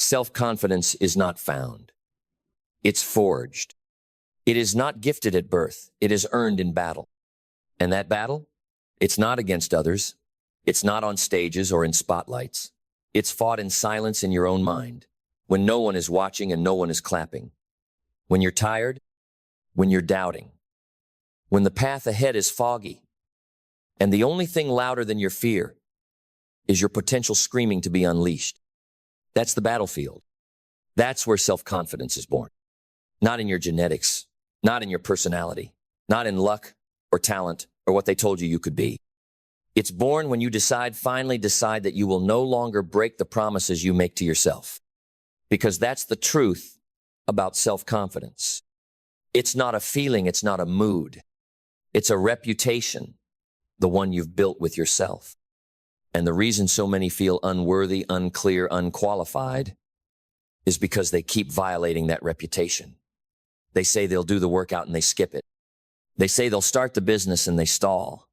Self-confidence is not found. It's forged. It is not gifted at birth. It is earned in battle. And that battle? It's not against others. It's not on stages or in spotlights. It's fought in silence in your own mind, when no one is watching and no one is clapping. When you're tired, when you're doubting, when the path ahead is foggy, and the only thing louder than your fear is your potential screaming to be unleashed. That's the battlefield. That's where self-confidence is born. Not in your genetics, not in your personality, not in luck or talent or what they told you could be. It's born when you finally decide that you will no longer break the promises you make to yourself. Because that's the truth about self-confidence. It's not a feeling, it's not a mood. It's a reputation, the one you've built with yourself. And the reason so many feel unworthy, unclear, unqualified is because they keep violating that reputation. They say they'll do the workout and they skip it. They say they'll start the business and they stall.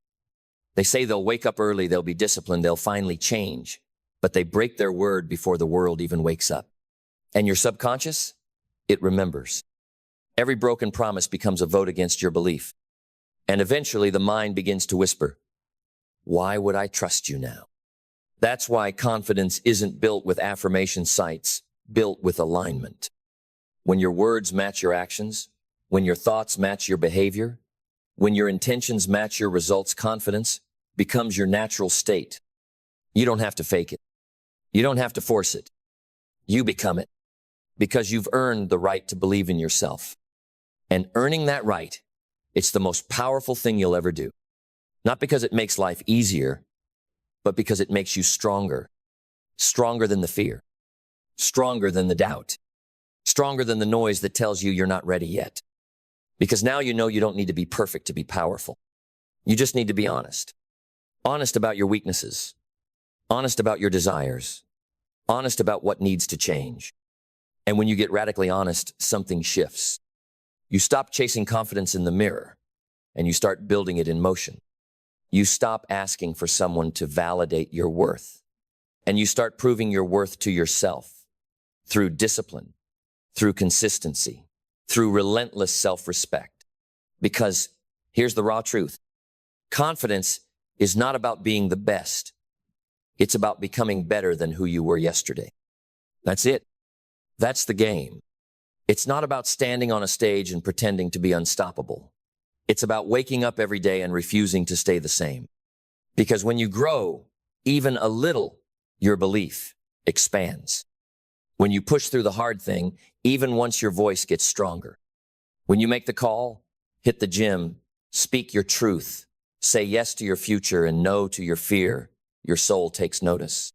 They say they'll wake up early, they'll be disciplined, they'll finally change, but they break their word before the world even wakes up. And your subconscious, it remembers. Every broken promise becomes a vote against your belief. And eventually the mind begins to whisper, why would I trust you now? That's why confidence isn't built with affirmation sites, built with alignment. When your words match your actions, when your thoughts match your behavior, when your intentions match your results, confidence becomes your natural state. You don't have to fake it. You don't have to force it. You become it because you've earned the right to believe in yourself. And earning that right, it's the most powerful thing you'll ever do. Not because it makes life easier, but because it makes you stronger. Stronger than the fear. Stronger than the doubt. Stronger than the noise that tells you you're not ready yet. Because now you know you don't need to be perfect to be powerful. You just need to be honest. Honest about your weaknesses. Honest about your desires. Honest about what needs to change. And when you get radically honest, something shifts. You stop chasing confidence in the mirror, and you start building it in motion. You stop asking for someone to validate your worth, and you start proving your worth to yourself through discipline, through consistency, through relentless self-respect. Because here's the raw truth. Confidence is not about being the best. It's about becoming better than who you were yesterday. That's it. That's the game. It's not about standing on a stage and pretending to be unstoppable. It's about waking up every day and refusing to stay the same. Because when you grow, even a little, your belief expands. When you push through the hard thing, even once your voice gets stronger. When you make the call, hit the gym, speak your truth, say yes to your future and no to your fear, your soul takes notice.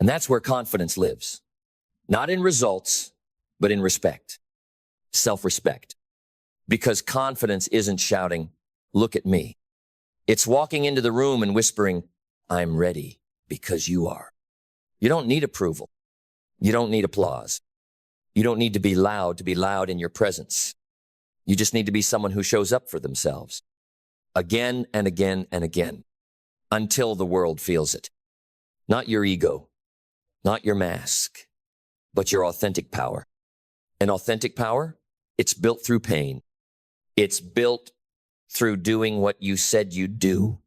And that's where confidence lives. Not in results, but in respect. Self-respect. Because confidence isn't shouting, look at me. It's walking into the room and whispering, I'm ready because you are. You don't need approval. You don't need applause. You don't need to be loud in your presence. You just need to be someone who shows up for themselves. Again and again and again. Until the world feels it. Not your ego. Not your mask. But your authentic power. And authentic power, it's built through pain. It's built through doing what you said you'd do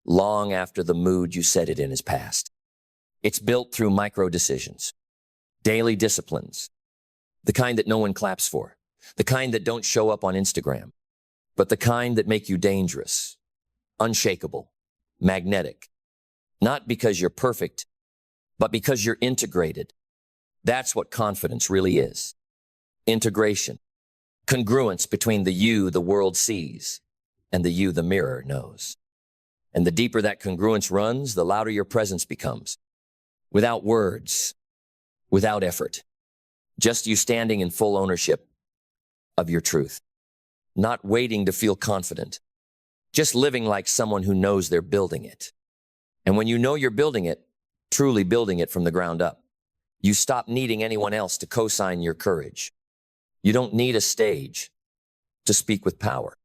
long after the mood you said it in is past. It's built through micro decisions, daily disciplines, the kind that no one claps for, the kind that don't show up on Instagram, but the kind that make you dangerous, unshakable, magnetic. Not because you're perfect, but because you're integrated. That's what confidence really is. Integration. Congruence between the you the world sees and the you the mirror knows. And the deeper that congruence runs, the louder your presence becomes. Without words, without effort. Just you standing in full ownership of your truth. Not waiting to feel confident. Just living like someone who knows they're building it. And when you know you're building it, truly building it from the ground up, you stop needing anyone else to co-sign your courage. You don't need a stage to speak with power.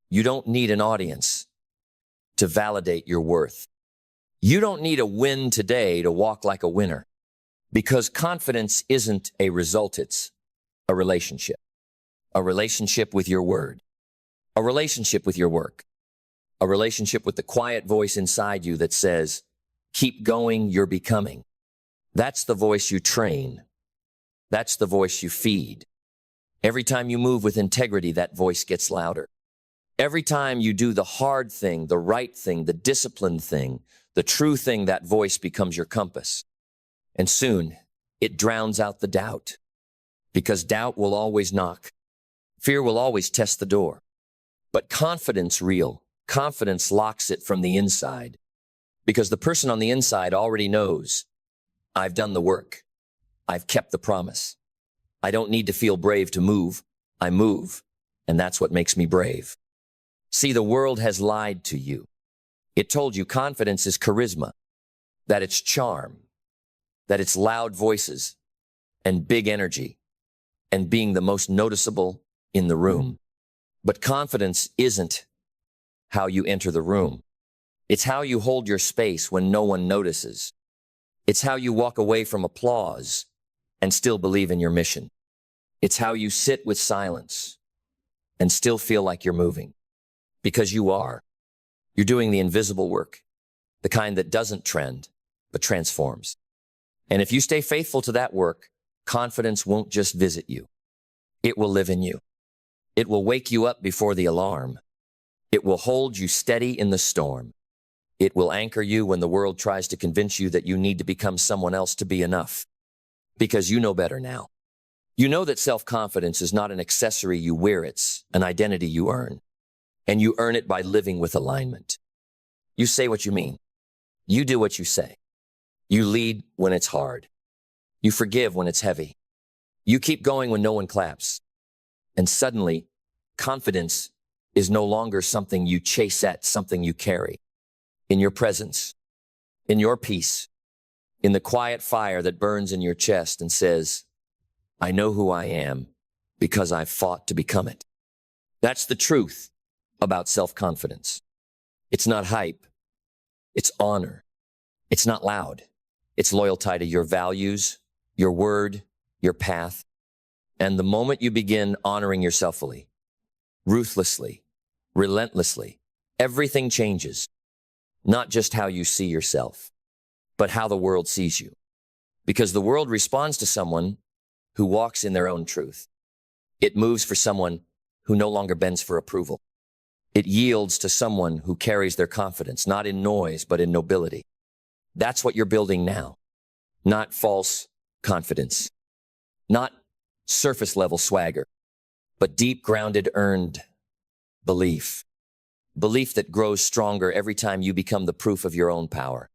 You don't need an audience to validate your worth. You don't need a win today to walk like a winner. Because confidence isn't a result, it's a relationship. A relationship with your word. A relationship with your work. A relationship with the quiet voice inside you that says, keep going, you're becoming. That's the voice you train. That's the voice you feed. Every time you move with integrity, that voice gets louder. Every time you do the hard thing, the right thing, the disciplined thing, the true thing, that voice becomes your compass. And soon, it drowns out the doubt. Because doubt will always knock. Fear will always test the door. But confidence, real confidence, locks it from the inside. Because the person on the inside already knows, I've done the work. I've kept the promise. I don't need to feel brave to move. I move. And that's what makes me brave. See, the world has lied to you. It told you confidence is charisma, that it's charm, that it's loud voices and big energy and being the most noticeable in the room. But confidence isn't how you enter the room. It's how you hold your space when no one notices. It's how you walk away from applause and still believe in your mission. It's how you sit with silence and still feel like you're moving. Because you are. You're doing the invisible work, the kind that doesn't trend, but transforms. And if you stay faithful to that work, confidence won't just visit you. It will live in you. It will wake you up before the alarm. It will hold you steady in the storm. It will anchor you when the world tries to convince you that you need to become someone else to be enough. Because you know better now. You know that self-confidence is not an accessory you wear, it's an identity you earn. And you earn it by living with alignment. You say what you mean. You do what you say. You lead when it's hard. You forgive when it's heavy. You keep going when no one claps. And suddenly, confidence is no longer something you chase at, something you carry. In your presence, in your peace, in the quiet fire that burns in your chest and says, I know who I am because I've fought to become it. That's the truth about self-confidence. It's not hype. It's honor. It's not loud. It's loyalty to your values, your word, your path. And the moment you begin honoring yourself fully, ruthlessly, relentlessly, everything changes. Not just how you see yourself, but how the world sees you. Because the world responds to someone who walks in their own truth. It moves for someone who no longer bends for approval. It yields to someone who carries their confidence, not in noise, but in nobility. That's what you're building now. Not false confidence. Not surface level swagger, but deep grounded earned belief. Belief that grows stronger every time you become the proof of your own power.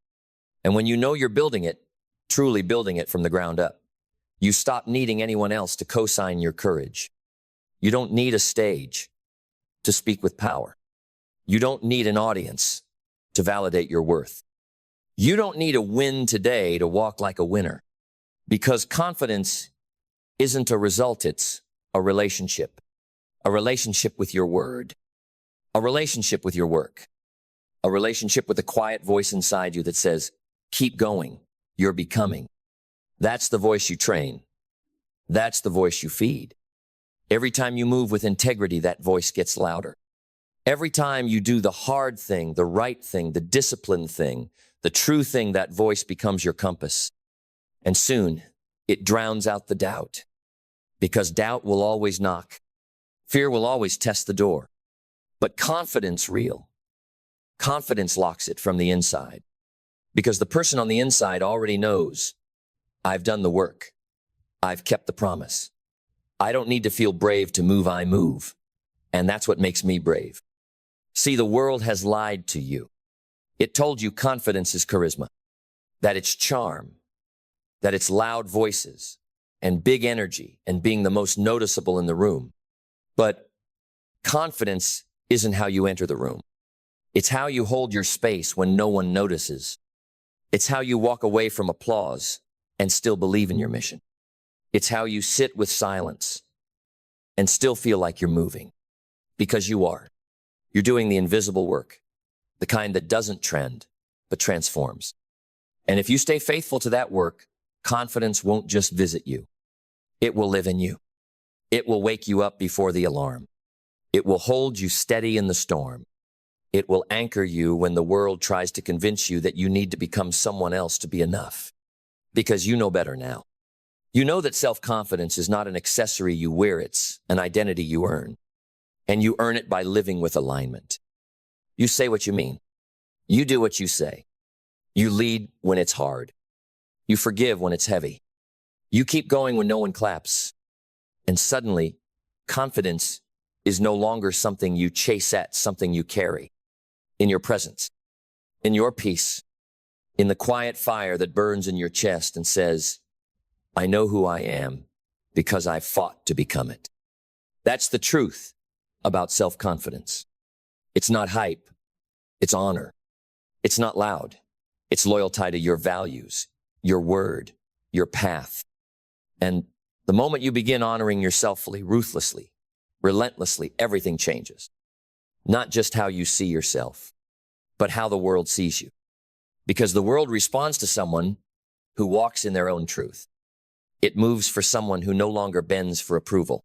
And when you know you're building it, truly building it from the ground up, you stop needing anyone else to co-sign your courage. You don't need a stage to speak with power. You don't need an audience to validate your worth. You don't need a win today to walk like a winner. Because confidence isn't a result, it's a relationship. A relationship with your word. A relationship with your work. A relationship with the quiet voice inside you that says, keep going, you're becoming. That's the voice you train. That's the voice you feed. Every time you move with integrity, that voice gets louder. Every time you do the hard thing, the right thing, the disciplined thing, the true thing, that voice becomes your compass. And soon, it drowns out the doubt. Because doubt will always knock. Fear will always test the door. But confidence, real confidence, locks it from the inside. Because the person on the inside already knows, I've done the work. I've kept the promise. I don't need to feel brave to move, I move. And that's what makes me brave. See, the world has lied to you. It told you confidence is charisma, that it's charm, that it's loud voices and big energy and being the most noticeable in the room. But confidence isn't how you enter the room. It's how you hold your space when no one notices. It's how you walk away from applause and still believe in your mission. It's how you sit with silence and still feel like you're moving. Because you are. You're doing the invisible work, the kind that doesn't trend, but transforms. And if you stay faithful to that work, confidence won't just visit you. It will live in you. It will wake you up before the alarm. It will hold you steady in the storm. It will anchor you when the world tries to convince you that you need to become someone else to be enough. Because you know better now. You know that self-confidence is not an accessory you wear, it's an identity you earn. And you earn it by living with alignment. You say what you mean. You do what you say. You lead when it's hard. You forgive when it's heavy. You keep going when no one claps. And suddenly, confidence is no longer something you chase at, something you carry. In your presence, in your peace, in the quiet fire that burns in your chest and says, I know who I am because I fought to become it. That's the truth about self-confidence. It's not hype. It's honor. It's not loud. It's loyalty to your values, your word, your path. And the moment you begin honoring yourself fully, ruthlessly, relentlessly, everything changes. Not just how you see yourself, but how the world sees you. Because the world responds to someone who walks in their own truth. It moves for someone who no longer bends for approval.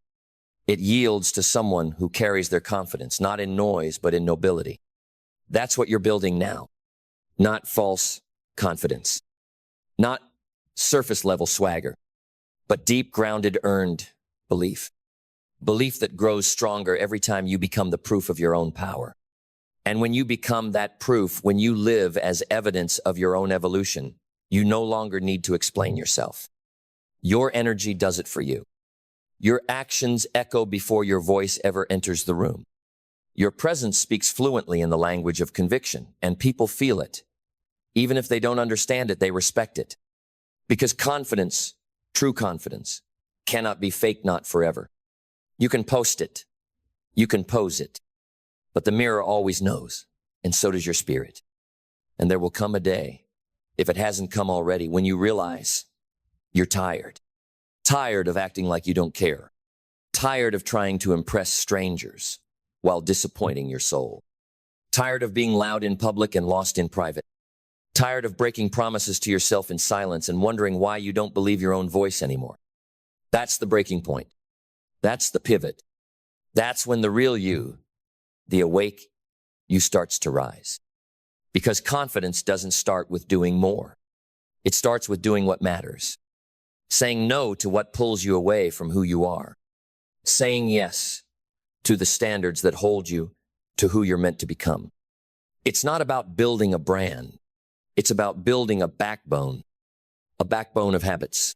It yields to someone who carries their confidence, not in noise, but in nobility. That's what you're building now. Not false confidence. Not surface-level swagger, but deep, grounded, earned belief. Belief that grows stronger every time you become the proof of your own power. And when you become that proof, when you live as evidence of your own evolution, you no longer need to explain yourself. Your energy does it for you. Your actions echo before your voice ever enters the room. Your presence speaks fluently in the language of conviction, and people feel it. Even if they don't understand it, they respect it. Because confidence, true confidence, cannot be fake, not forever. You can post it. You can pose it. But the mirror always knows, and so does your spirit. And there will come a day, if it hasn't come already, when you realize you're tired. Tired of acting like you don't care. Tired of trying to impress strangers while disappointing your soul. Tired of being loud in public and lost in private. Tired of breaking promises to yourself in silence and wondering why you don't believe your own voice anymore. That's the breaking point. That's the pivot. That's when the real you, the awake you, starts to rise. Because confidence doesn't start with doing more. It starts with doing what matters. Saying no to what pulls you away from who you are. Saying yes to the standards that hold you to who you're meant to become. It's not about building a brand. It's about building a backbone of habits,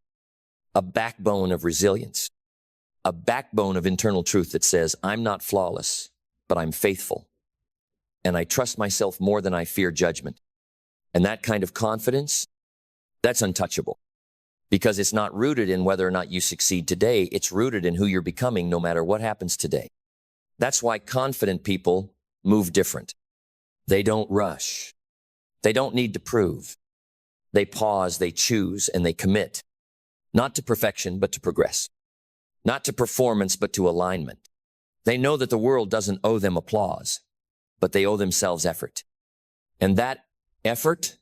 a backbone of resilience, a backbone of internal truth that says, I'm not flawless, but I'm faithful. And I trust myself more than I fear judgment. And that kind of confidence, that's untouchable. Because it's not rooted in whether or not you succeed today. It's rooted in who you're becoming no matter what happens today. That's why confident people move different. They don't rush. They don't need to prove. They pause, they choose, and they commit. Not to perfection, but to progress. Not to performance, but to alignment. They know that the world doesn't owe them applause, but they owe themselves effort. And that effort,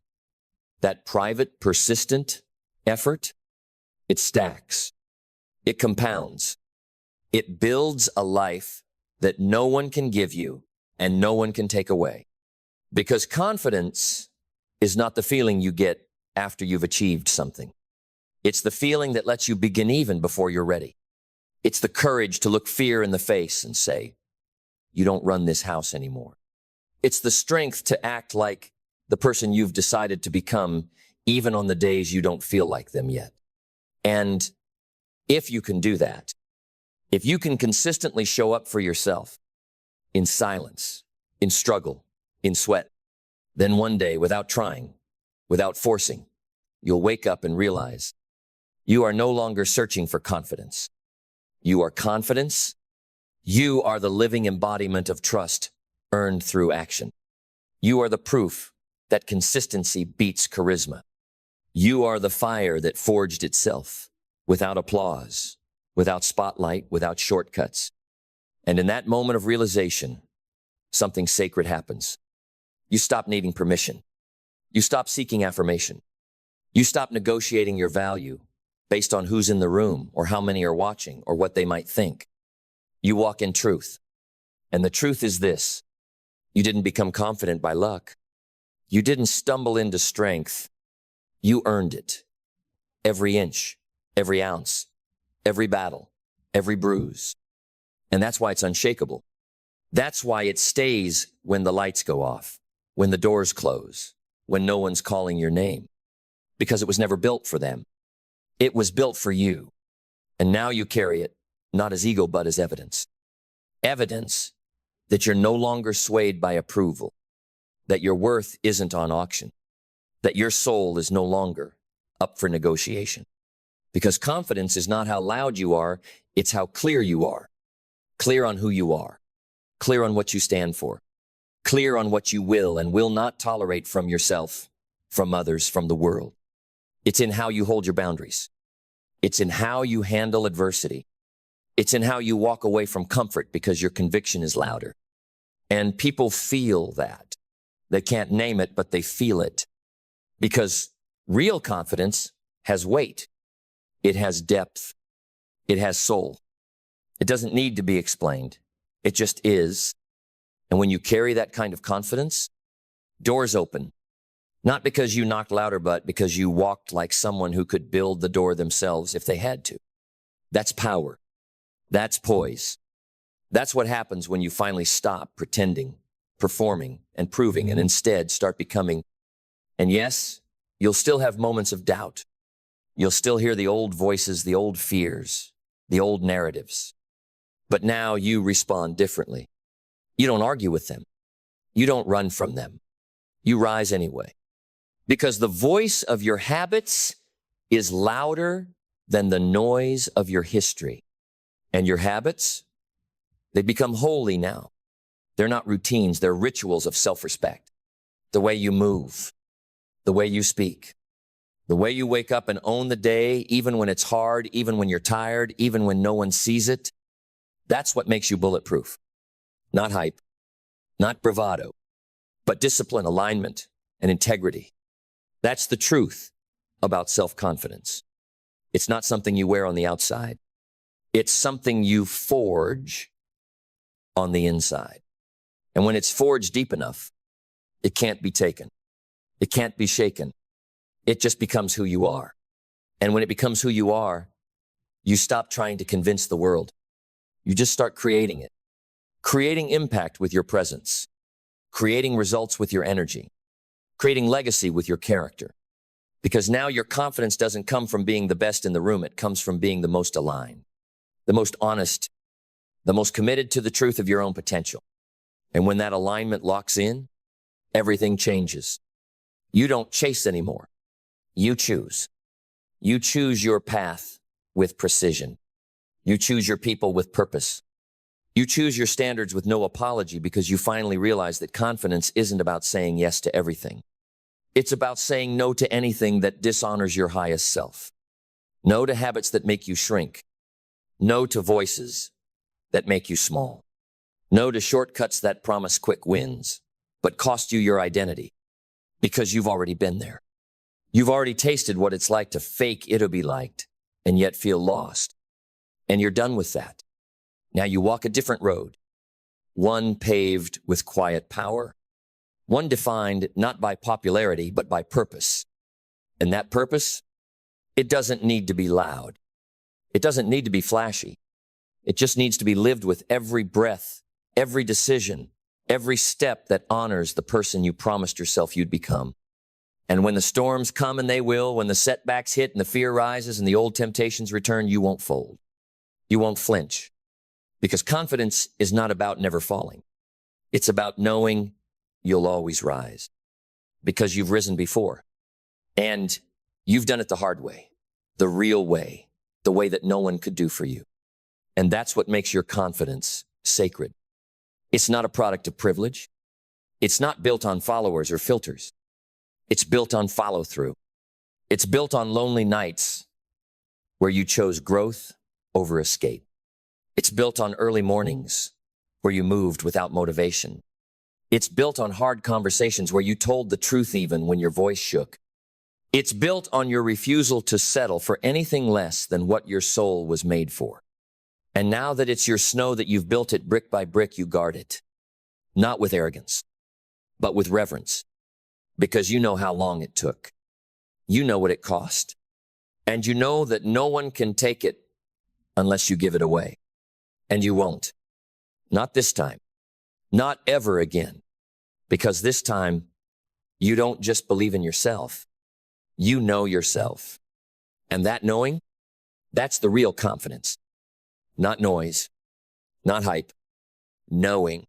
that private, persistent effort, it stacks. It compounds. It builds a life that no one can give you and no one can take away. Because confidence is not the feeling you get after you've achieved something. It's the feeling that lets you begin even before you're ready. It's the courage to look fear in the face and say, you don't run this house anymore. It's the strength to act like the person you've decided to become, even on the days you don't feel like them yet. And if you can do that, if you can consistently show up for yourself in silence, in struggle, in sweat, then one day, without trying, without forcing, you'll wake up and realize you are no longer searching for confidence. You are confidence. You are the living embodiment of trust earned through action. You are the proof that consistency beats charisma. You are the fire that forged itself without applause, without spotlight, without shortcuts. And in that moment of realization, something sacred happens. You stop needing permission. You stop seeking affirmation. You stop negotiating your value based on who's in the room or how many are watching or what they might think. You walk in truth. And the truth is this: you didn't become confident by luck. You didn't stumble into strength. You earned it. Every inch, every ounce, every battle, every bruise. And that's why it's unshakable. That's why it stays when the lights go off, when the doors close, when no one's calling your name. Because it was never built for them. It was built for you. And now you carry it, not as ego, but as evidence. Evidence that you're no longer swayed by approval, that your worth isn't on auction, that your soul is no longer up for negotiation. Because confidence is not how loud you are, it's how clear you are. Clear on who you are, clear on what you stand for, clear on what you will and will not tolerate from yourself, from others, from the world. It's in how you hold your boundaries. It's in how you handle adversity. It's in how you walk away from comfort because your conviction is louder. And people feel that. They can't name it, but they feel it. Because real confidence has weight. It has depth. It has soul. It doesn't need to be explained. It just is. And when you carry that kind of confidence, doors open. Not because you knocked louder, but because you walked like someone who could build the door themselves if they had to. That's power. That's poise. That's what happens when you finally stop pretending, performing, and proving, and instead start becoming. And yes, you'll still have moments of doubt. You'll still hear the old voices, the old fears, the old narratives. But now you respond differently. You don't argue with them. You don't run from them. You rise anyway. Because the voice of your habits is louder than the noise of your history. And your habits, they become holy now. They're not routines, they're rituals of self-respect. The way you move, the way you speak, the way you wake up and own the day, even when it's hard, even when you're tired, even when no one sees it. That's what makes you bulletproof. Not hype, not bravado, but discipline, alignment, and integrity. That's the truth about self-confidence. It's not something you wear on the outside. It's something you forge on the inside. And when it's forged deep enough, it can't be taken. It can't be shaken. It just becomes who you are. And when it becomes who you are, you stop trying to convince the world. You just start creating it. Creating impact with your presence. Creating results with your energy. Creating legacy with your character. Because now your confidence doesn't come from being the best in the room. It comes from being the most aligned, the most honest, the most committed to the truth of your own potential. And when that alignment locks in, everything changes. You don't chase anymore. You choose. You choose your path with precision. You choose your people with purpose. You choose your standards with no apology because you finally realize that confidence isn't about saying yes to everything. It's about saying no to anything that dishonors your highest self. No to habits that make you shrink. No to voices that make you small. No to shortcuts that promise quick wins, but cost you your identity because you've already been there. You've already tasted what it's like to fake it'll be liked and yet feel lost. And you're done with that. Now you walk a different road, one paved with quiet power, one defined not by popularity, but by purpose. And that purpose, it doesn't need to be loud. It doesn't need to be flashy. It just needs to be lived with every breath, every decision, every step that honors the person you promised yourself you'd become. And when the storms come, and they will, when the setbacks hit and the fear rises and the old temptations return, you won't fold. You won't flinch. Because confidence is not about never falling. It's about knowing you'll always rise. Because you've risen before. And you've done it the hard way, the real way, the way that no one could do for you. And that's what makes your confidence sacred. It's not a product of privilege. It's not built on followers or filters. It's built on follow-through. It's built on lonely nights where you chose growth over escape. It's built on early mornings where you moved without motivation. It's built on hard conversations where you told the truth even when your voice shook. It's built on your refusal to settle for anything less than what your soul was made for. And now that it's your snow that you've built it brick by brick, you guard it. Not with arrogance, but with reverence. Because you know how long it took. You know what it cost. And you know that no one can take it unless you give it away. And you won't. Not this time. Not ever again. Because this time, you don't just believe in yourself. You know yourself. And that knowing, that's the real confidence. Not noise, not hype. Knowing.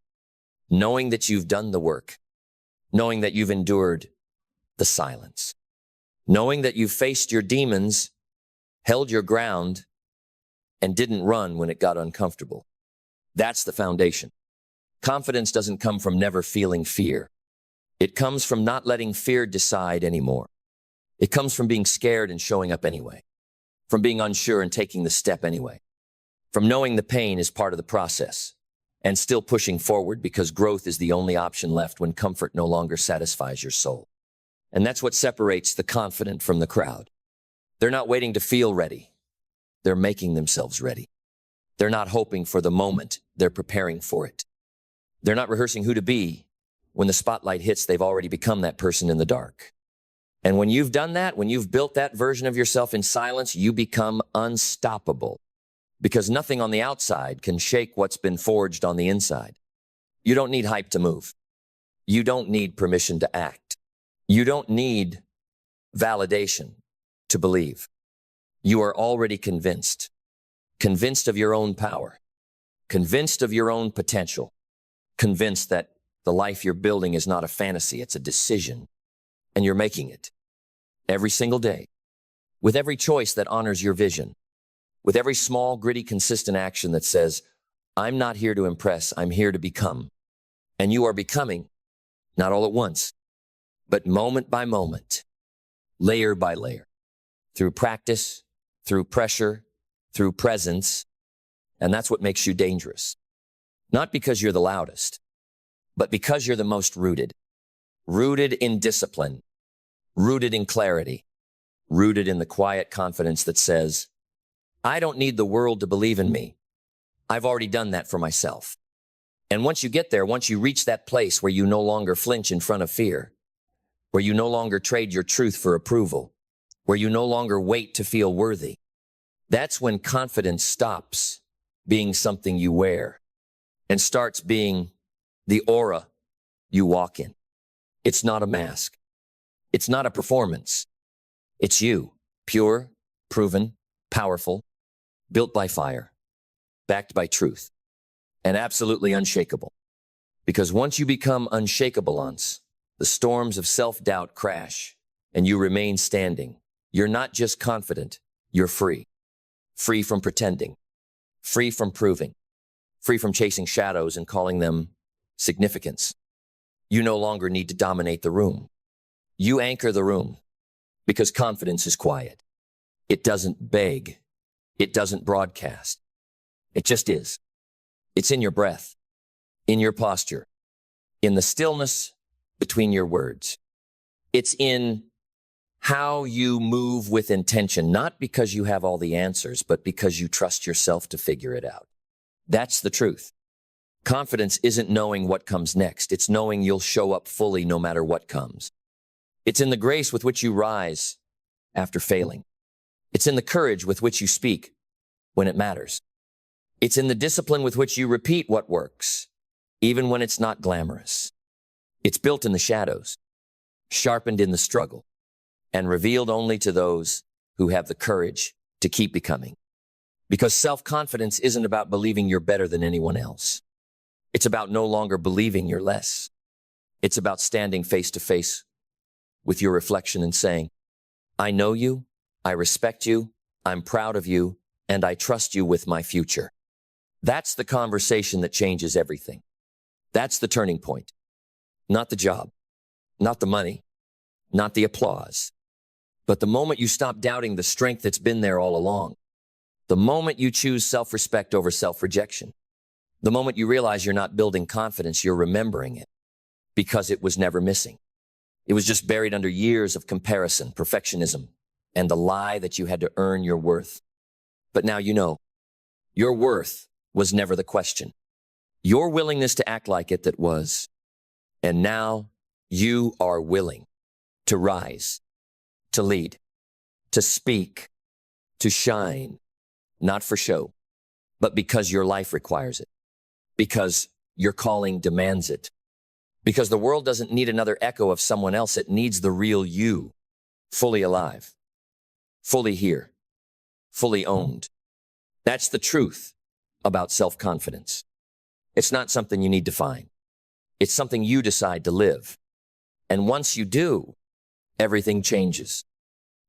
Knowing that you've done the work. Knowing that you've endured the silence. Knowing that you've faced your demons, held your ground, and didn't run when it got uncomfortable. That's the foundation. Confidence doesn't come from never feeling fear. It comes from not letting fear decide anymore. It comes from being scared and showing up anyway. From being unsure and taking the step anyway. From knowing the pain is part of the process and still pushing forward because growth is the only option left when comfort no longer satisfies your soul. And that's what separates the confident from the crowd. They're not waiting to feel ready. They're making themselves ready. They're not hoping for the moment. They're preparing for it. They're not rehearsing who to be. When the spotlight hits, they've already become that person in the dark. And when you've done that, when you've built that version of yourself in silence, you become unstoppable. Because nothing on the outside can shake what's been forged on the inside. You don't need hype to move. You don't need permission to act. You don't need validation to believe. You are already convinced. Convinced of your own power. Convinced of your own potential. Convinced that the life you're building is not a fantasy, it's a decision. And you're making it. Every single day. With every choice that honors your vision. With every small, gritty, consistent action that says, I'm not here to impress, I'm here to become. And you are becoming, not all at once, but moment by moment, layer by layer, through practice, through pressure, through presence. And that's what makes you dangerous. Not because you're the loudest, but because you're the most rooted. Rooted in discipline, rooted in clarity, rooted in the quiet confidence that says, I don't need the world to believe in me. I've already done that for myself. And once you get there, once you reach that place where you no longer flinch in front of fear, where you no longer trade your truth for approval, where you no longer wait to feel worthy, that's when confidence stops being something you wear and starts being the aura you walk in. It's not a mask. It's not a performance. It's you, pure, proven, powerful, built by fire, backed by truth, and absolutely unshakable. Because once you become unshakable, the storms of self-doubt crash and you remain standing. You're not just confident, you're free. Free from pretending, free from proving, free from chasing shadows and calling them significance. You no longer need to dominate the room. You anchor the room because confidence is quiet. It doesn't beg. It doesn't broadcast. It just is. It's in your breath, in your posture, in the stillness between your words. It's in how you move with intention, not because you have all the answers, but because you trust yourself to figure it out. That's the truth. Confidence isn't knowing what comes next. It's knowing you'll show up fully no matter what comes. It's in the grace with which you rise after failing. It's in the courage with which you speak when it matters. It's in the discipline with which you repeat what works, even when it's not glamorous. It's built in the shadows, sharpened in the struggle, and revealed only to those who have the courage to keep becoming. Because self-confidence isn't about believing you're better than anyone else. It's about no longer believing you're less. It's about standing face to face with your reflection and saying, I know you, I respect you, I'm proud of you, and I trust you with my future. That's the conversation that changes everything. That's the turning point. Not the job, not the money, not the applause, but the moment you stop doubting the strength that's been there all along. The moment you choose self-respect over self-rejection. The moment you realize you're not building confidence, you're remembering it because it was never missing. It was just buried under years of comparison, perfectionism, and the lie that you had to earn your worth. But now you know, your worth was never the question. Your willingness to act like it that was. And now you are willing to rise, to lead, to speak, to shine, not for show, but because your life requires it, because your calling demands it, because the world doesn't need another echo of someone else. It needs the real you, fully alive, fully here, fully owned. That's the truth about self-confidence. It's not something you need to find. It's something you decide to live. And once you do, everything changes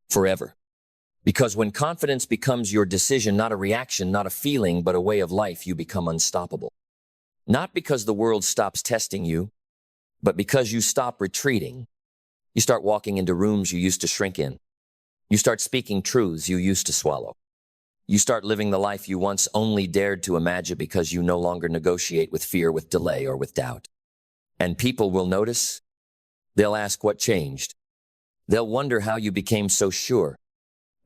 forever. Because when confidence becomes your decision, not a reaction, not a feeling, but a way of life, you become unstoppable. Not because the world stops testing you, but because you stop retreating. You start walking into rooms you used to shrink in. You start speaking truths you used to swallow. You start living the life you once only dared to imagine because you no longer negotiate with fear, with delay, or with doubt. And people will notice. They'll ask what changed. They'll wonder how you became so sure.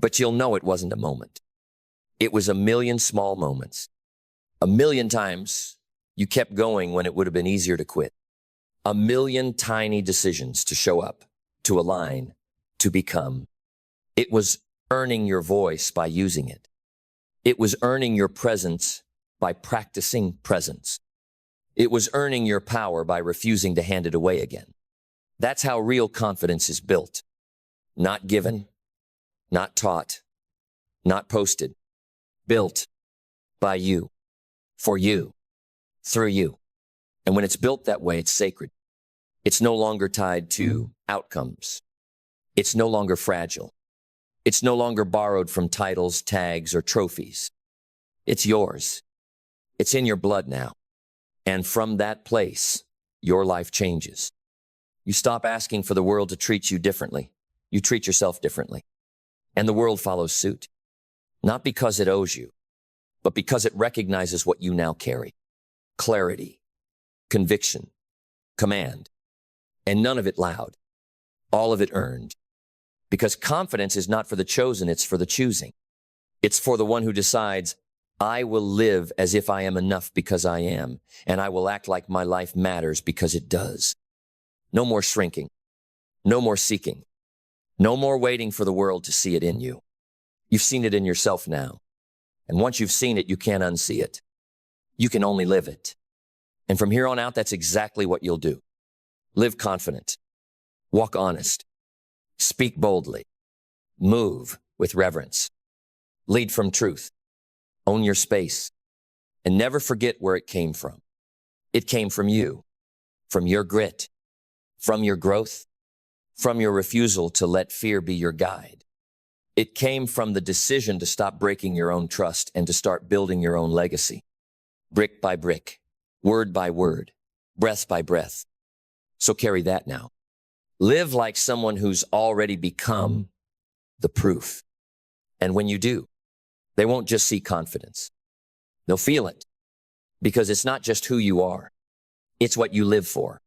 But you'll know it wasn't a moment. It was a million small moments. A million times you kept going when it would have been easier to quit. A million tiny decisions to show up, to align, to become. It was earning your voice by using it. It was earning your presence by practicing presence. It was earning your power by refusing to hand it away again. That's how real confidence is built. Not given, not taught, not posted. Built by you, for you, through you. And when it's built that way, it's sacred. It's no longer tied to outcomes. It's no longer fragile. It's no longer borrowed from titles, tags, or trophies. It's yours. It's in your blood now. And from that place, your life changes. You stop asking for the world to treat you differently. You treat yourself differently. And the world follows suit. Not because it owes you, but because it recognizes what you now carry. Clarity, conviction, command. And none of it loud. All of it earned. Because confidence is not for the chosen, it's for the choosing. It's for the one who decides, I will live as if I am enough because I am, and I will act like my life matters because it does. No more shrinking. No more seeking. No more waiting for the world to see it in you. You've seen it in yourself now. And once you've seen it, you can't unsee it. You can only live it. And from here on out, that's exactly what you'll do. Live confident. Walk honest. Speak boldly. Move with reverence. Lead from truth. Own your space. And never forget where it came from. It came from you, from your grit, from your growth, from your refusal to let fear be your guide. It came from the decision to stop breaking your own trust and to start building your own legacy. Brick by brick, word by word, breath by breath. So carry that now. Live like someone who's already become the proof. And when you do, they won't just see confidence. They'll feel it. Because it's not just who you are. It's what you live for.